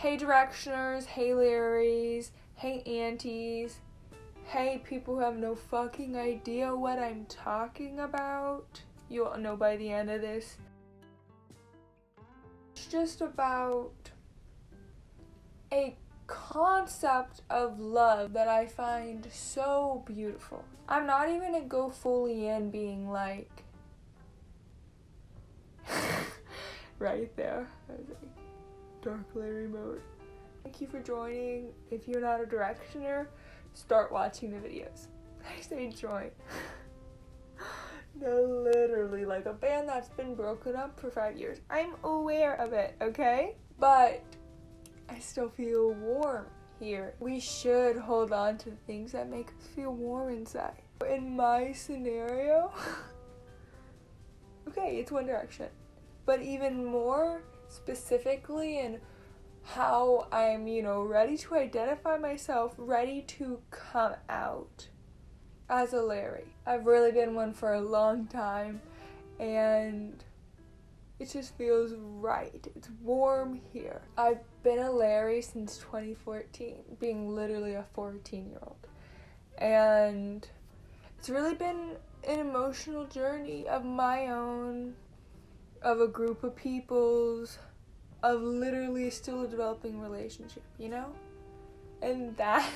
Hey directioners, hey Larrys, hey aunties, hey people who have no fucking idea what I'm talking about. You'll know by the end of this. It's just about a concept of love that I find so beautiful. I'm not even gonna go fully in being like right there. I was like, Dark Larry mode. Thank you for joining. If you're not a directioner, start watching the videos. I say join. No, literally, like a band that's been broken up for 5 years. I'm aware of it, okay? But I still feel warm here. We should hold on to the things that make us feel warm inside. In my scenario, okay, it's One Direction. But even more specifically in how I'm, ready to identify myself, ready to come out as a Larry. I've really been one for a long time, and it just feels right. It's warm here. I've been a Larry since 2014, being literally a 14-year-old. And it's really been an emotional journey of my own, of a group of people's, of literally still a developing relationship, And that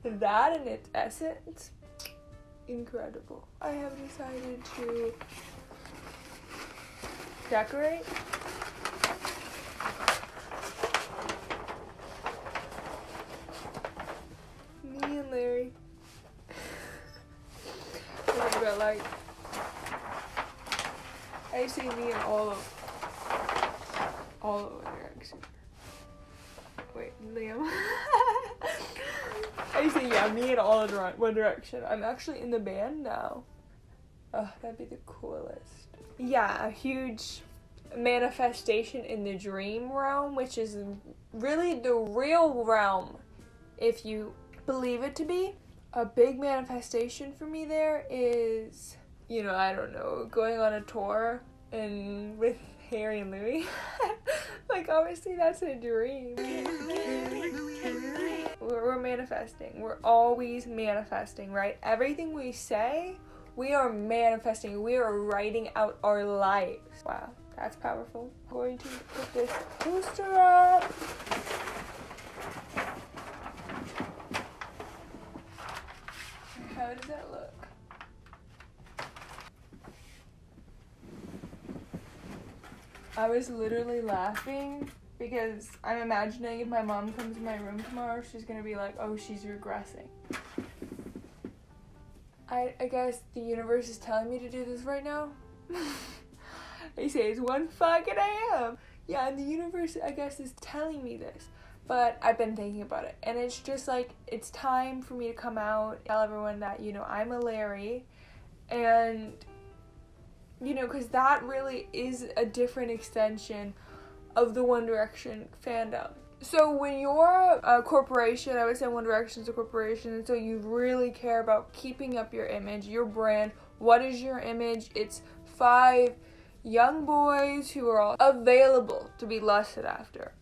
in its essence, incredible. I have decided to decorate. Me and Larry. But like, I see me in all of One Direction. Wait, Liam. I say me in all of One Direction. I'm actually in the band now. Oh, that'd be the coolest. Yeah, a huge manifestation in the dream realm, which is really the real realm, if you believe it to be. A big manifestation for me there is, I don't know, going on a tour and with Harry and Louis. Like, obviously that's a dream. We're manifesting. We're always manifesting, right? Everything we say, we are manifesting. We are writing out our lives. Wow, that's powerful. I'm going to put this poster up. How does that look? I was literally laughing because I'm imagining if my mom comes in my room tomorrow, she's gonna be like, oh, she's regressing. I guess the universe is telling me to do this right now. They say it's 1 fucking a.m. Yeah, and the universe, I guess, is telling me this. But I've been thinking about it. And it's just like, it's time for me to come out, tell everyone that, I'm a Larry. And, because that really is a different extension of the One Direction fandom. So when you're a corporation, I would say One Direction's a corporation, and so you really care about keeping up your image, your brand. What is your image? It's 5 young boys who are all available to be lusted after.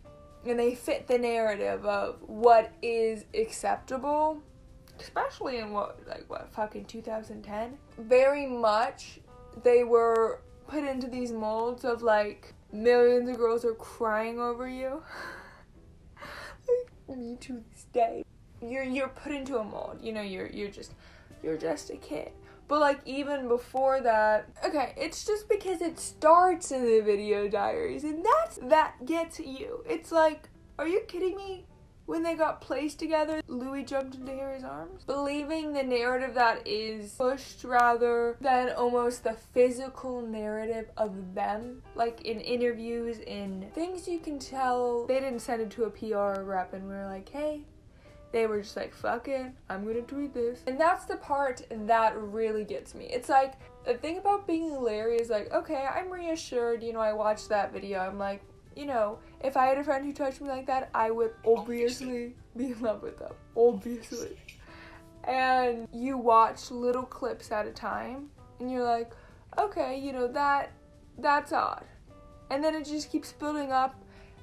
And they fit the narrative of what is acceptable, especially in fucking 2010. Very much, they were put into these molds of like, millions of girls are crying over you. Like, me to this day. You're put into a mold, you're just a kid. But like, even before that, okay, it's just because it starts in the video diaries, and that gets you. It's like, are you kidding me? When they got placed together, Louis jumped into Harry's arms. Believing the narrative that is pushed rather than almost the physical narrative of them. Like in interviews, in things you can tell, they didn't send it to a PR rep and we're like, hey. They were just like, fuck it, I'm gonna tweet this. And that's the part that really gets me. It's like, the thing about being Larry is like, okay, I'm reassured, I watched that video. I'm like, if I had a friend who touched me like that, I would obviously be in love with them. Obviously. And you watch little clips at a time, and you're like, okay, that's odd. And then it just keeps building up,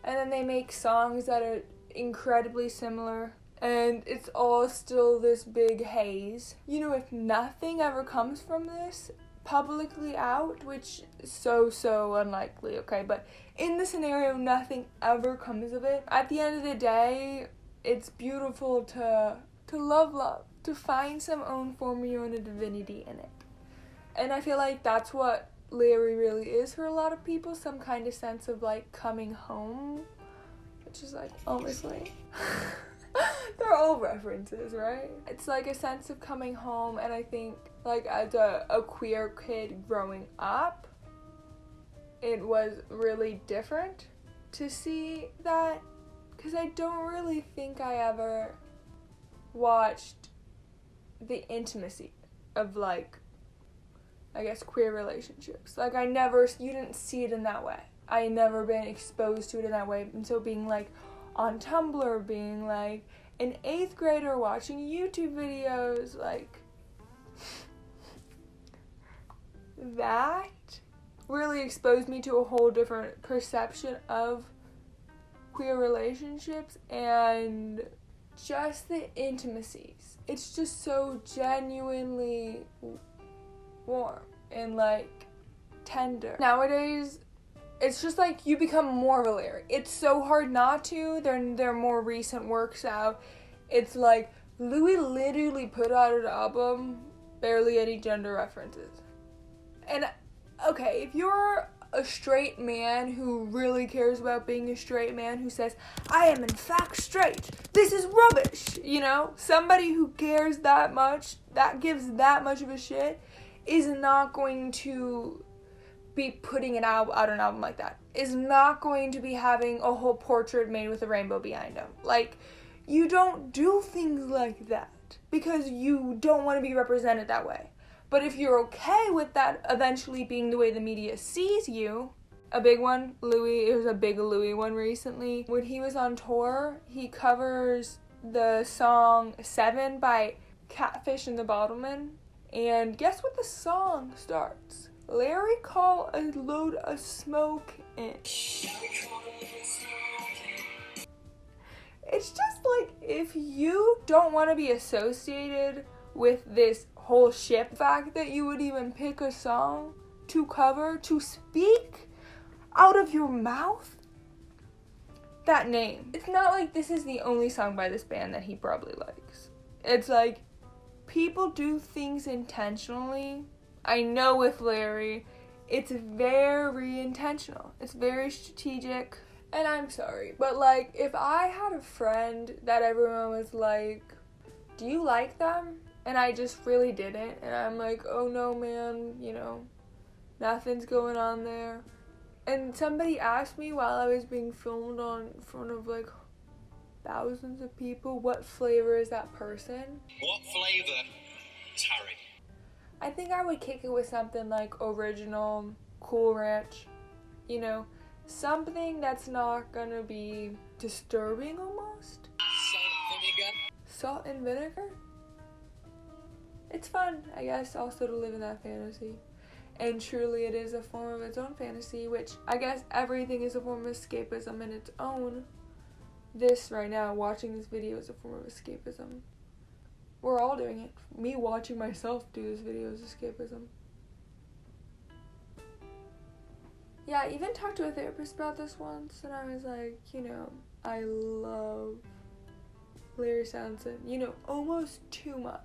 and then they make songs that are incredibly similar, and it's all still this big haze. You know, if nothing ever comes from this publicly out, which is so unlikely, okay, but in the scenario nothing ever comes of it, at the end of the day, it's beautiful to love, to find some own form of your own divinity in it. And I feel like that's what Larry really is for a lot of people, some kind of sense of like coming home, which is like almost like they're all references, right? It's like a sense of coming home, and I think like as a queer kid growing up, it was really different to see that, because I don't really think I ever watched the intimacy of like, I guess, queer relationships. Like you didn't see it in that way. I never been exposed to it in that way. And so being like on Tumblr, being like an 8th grader watching YouTube videos, like that really exposed me to a whole different perception of queer relationships and just the intimacies. It's just so genuinely warm and like tender. Nowadays, it's just like you become more of a Larry. It's so hard not to. Their more recent works out, it's like Louis literally put out an album, barely any gender references. And okay, if you're a straight man who really cares about being a straight man, who says, I am in fact straight, this is rubbish, you know? Somebody who cares that much, that gives that much of a shit, is not going to be putting it out an album like that. Is not going to be having a whole portrait made with a rainbow behind him. Like, you don't do things like that because you don't want to be represented that way. But if you're okay with that eventually being the way the media sees you, a big one, Louis, it was a big Louis one recently. When he was on tour, he covers the song 7 by Catfish and the Bottlemen. And guess what the song starts? Larry call a load of smoke in. It's just like, if you don't want to be associated with this whole ship, the fact that you would even pick a song to cover, to speak out of your mouth that name. It's not like this is the only song by this band that he probably likes. It's like, people do things intentionally. I know with Larry, it's very intentional. It's very strategic. And I'm sorry, but like, if I had a friend that everyone was like, do you like them? And I just really didn't. And I'm like, oh no, man, you know, nothing's going on there. And somebody asked me while I was being filmed in front of like thousands of people, what flavor is that person? What flavor? Tarry. I think I would kick it with something like original, Cool Ranch, you know, something that's not gonna be disturbing almost. Salt, vinegar. Salt and vinegar? It's fun, I guess, also to live in that fantasy. And truly it is a form of its own fantasy, which I guess everything is a form of escapism in its own. This right now, watching this video, is a form of escapism. We're all doing it. Me watching myself do this video is escapism. Yeah, I even talked to a therapist about this once, and I was like, you know, I love Larry Stylinson, you know, almost too much.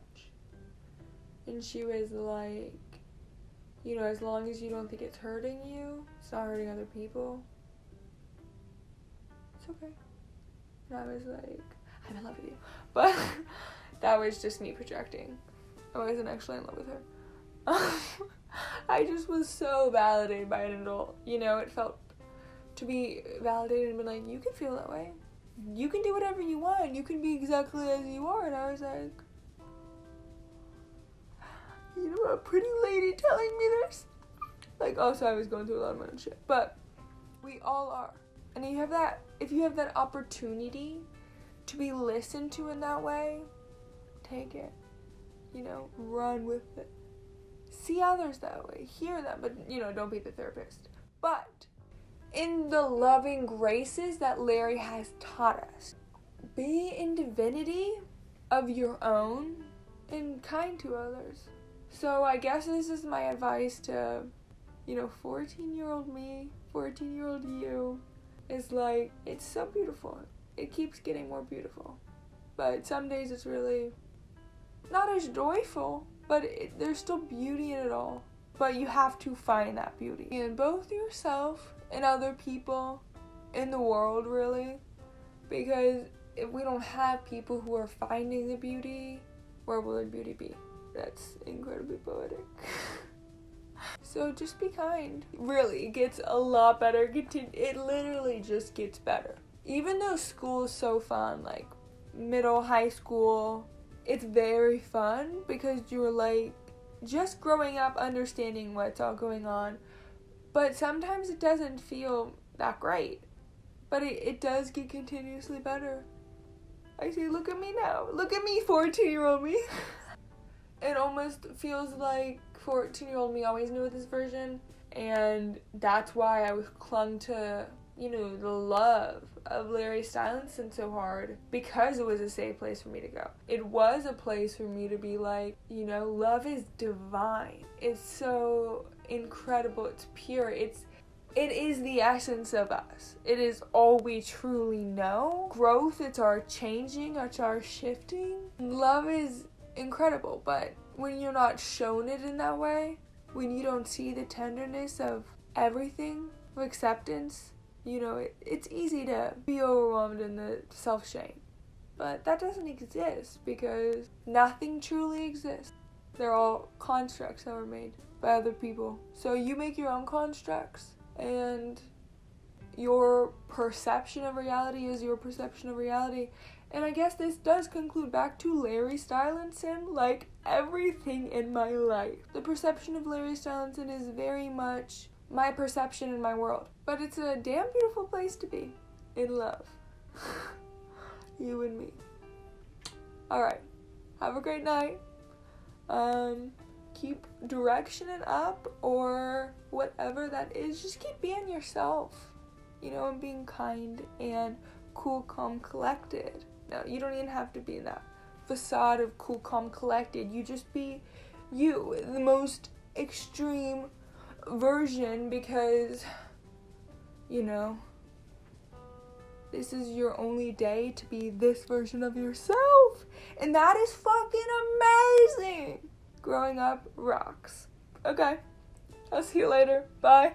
And she was like, you know, as long as you don't think it's hurting you, it's not hurting other people, it's okay. And I was like, I'm in love with you. But that was just me projecting. I wasn't actually in love with her. I just was so validated by an adult. You know, it felt to be validated and be like, you can feel that way. You can do whatever you want. You can be exactly as you are. And I was like, you know, a pretty lady telling me this? Like, also, I was going through a lot of my own shit. But we all are. And you have that, if you have that opportunity to be listened to in that way, take it. You know, run with it. See others that way. Hear them. But, you know, don't be the therapist. But in the loving graces that Larry has taught us. Be in divinity of your own and kind to others. So I guess this is my advice to, 14-year-old me, 14-year-old you, is like, it's so beautiful. It keeps getting more beautiful. But some days it's really not as joyful, but there's still beauty in it all. But you have to find that beauty in both yourself and other people in the world, really. Because if we don't have people who are finding the beauty, where will the beauty be? That's incredibly poetic. So just be kind. Really, it gets a lot better. It literally just gets better. Even though school is so fun, like middle, high school, it's very fun because you're like just growing up, understanding what's all going on. But sometimes it doesn't feel that great. But it does get continuously better. I say, look at me now. Look at me, 14-year-old me. It almost feels like 14-year-old me always knew this version. And that's why I was clung to, the love of Larry Stylinson so hard. Because it was a safe place for me to go. It was a place for me to be like, love is divine. It's so incredible. It's pure. It is the essence of us. It is all we truly know. Growth, it's our changing, it's our shifting. Love is incredible, but when you're not shown it in that way, when you don't see the tenderness of everything, of acceptance, it's easy to be overwhelmed in the self-shame. But that doesn't exist because nothing truly exists. They're all constructs that were made by other people. So you make your own constructs. And your perception of reality is your perception of reality. And I guess this does conclude back to Larry Stylinson, like everything in my life. The perception of Larry Stylinson is very much my perception in my world. But it's a damn beautiful place to be. In love. You and me. Alright. Have a great night. Keep directioning up or whatever that is. Just keep being yourself, and being kind and cool, calm, collected. No, you don't even have to be in that facade of cool, calm, collected. You just be you, the most extreme version, because, this is your only day to be this version of yourself. And that is fucking amazing. Growing up rocks. Okay. I'll see you later. Bye.